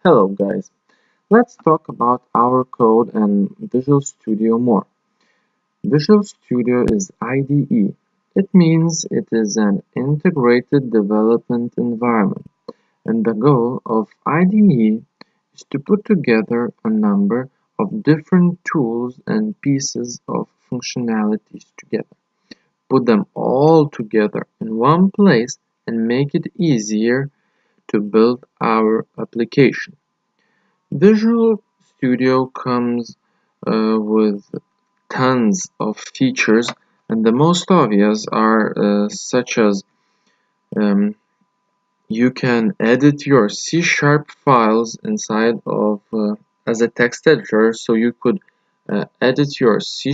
Hello guys, let's talk about our code and Visual Studio more. Visual Studio is IDE. It means it is an integrated development environment, and the goal of IDE is to put together a number of different tools and pieces of functionalities together. Put them all together in one place and make it easier to build our application. Visual Studio comes with tons of features, and the most obvious are such as um, you can edit your C# files inside of as a text editor, so you could edit your C#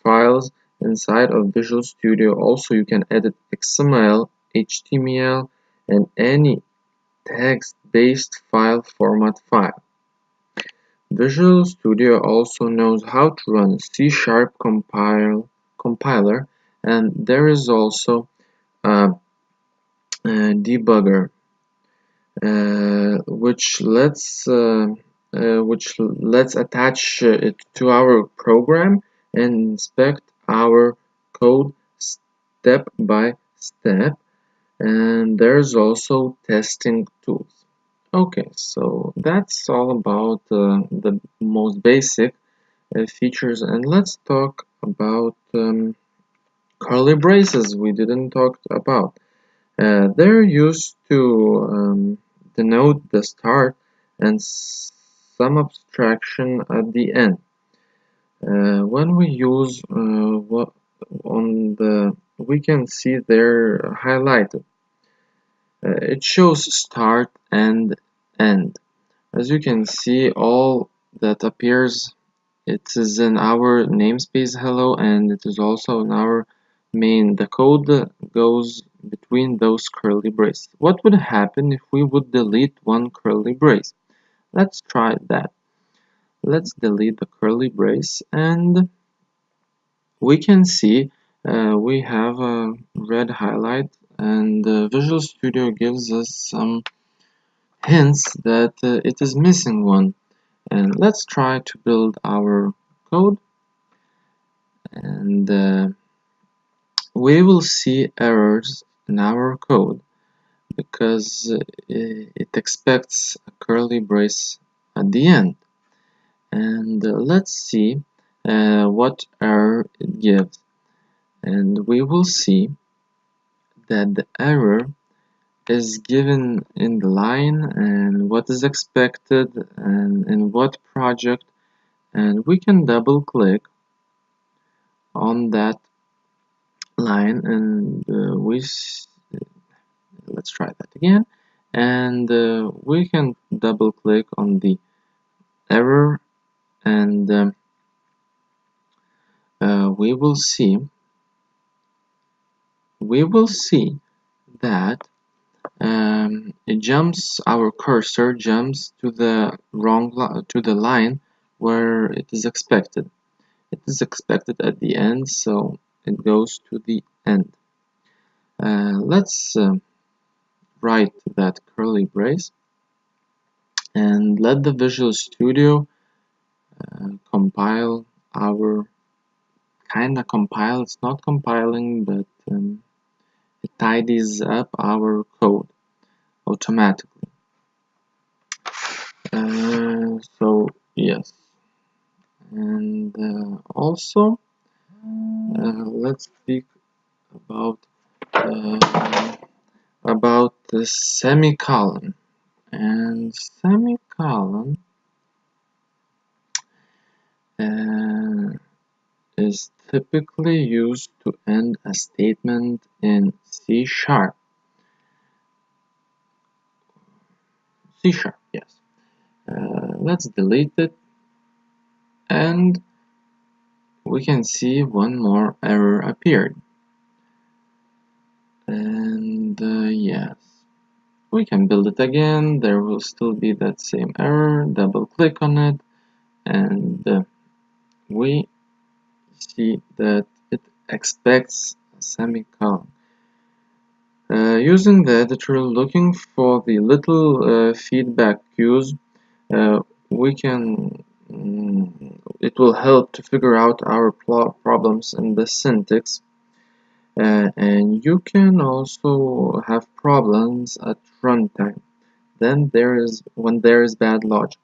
files inside of Visual Studio. Also, you can edit XML, HTML, and any text-based file format file. Visual Studio also knows how to run a C# compiler, and there is also a debugger which lets attach it to our program and inspect our code step by step. And there's also testing tools. Okay, so that's all about the most basic features, and let's talk about curly braces we didn't talk about. They're used to denote the start and some abstraction at the end. When we use what on the we can see they're highlighted. It shows start and end. As you can see, all that appears, it is in our namespace hello, and it is also in our main. The code goes between those curly braces. What would happen if we would delete one curly brace? Let's try that. Let's delete the curly brace, and we can see we have a red highlight, and Visual Studio gives us some hints that it is missing one. And let's try to build our code, and we will see errors in our code because it expects a curly brace at the end. And let's see what error it gives, and we will see that the error is given in the line and what is expected and in what project, and we can double click on that line, and let's try that again, and we can double click on the error, and we will see that our cursor jumps to the to the line where it is expected. It is expected at the end, so it goes to the end. Let's write that curly brace and let the Visual Studio compile our compile. It's not compiling, but it tidies up our code automatically. So yes, and also let's speak about the semicolon. And semicolon is typically used to end a statement in C#. Yes. Let's delete it, and we can see one more error appeared. And yes, we can build it again. There will still be that same error. Double click on it, and we see that it expects a semicolon. Using the editor, looking for the little feedback cues, uh, we can it will help to figure out our problems in the syntax, and you can also have problems at runtime. Then when there is bad logic.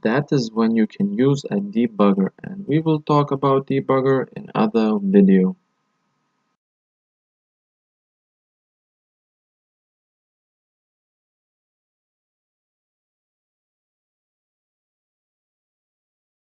That is when you can use a debugger, and we will talk about debugger in other video.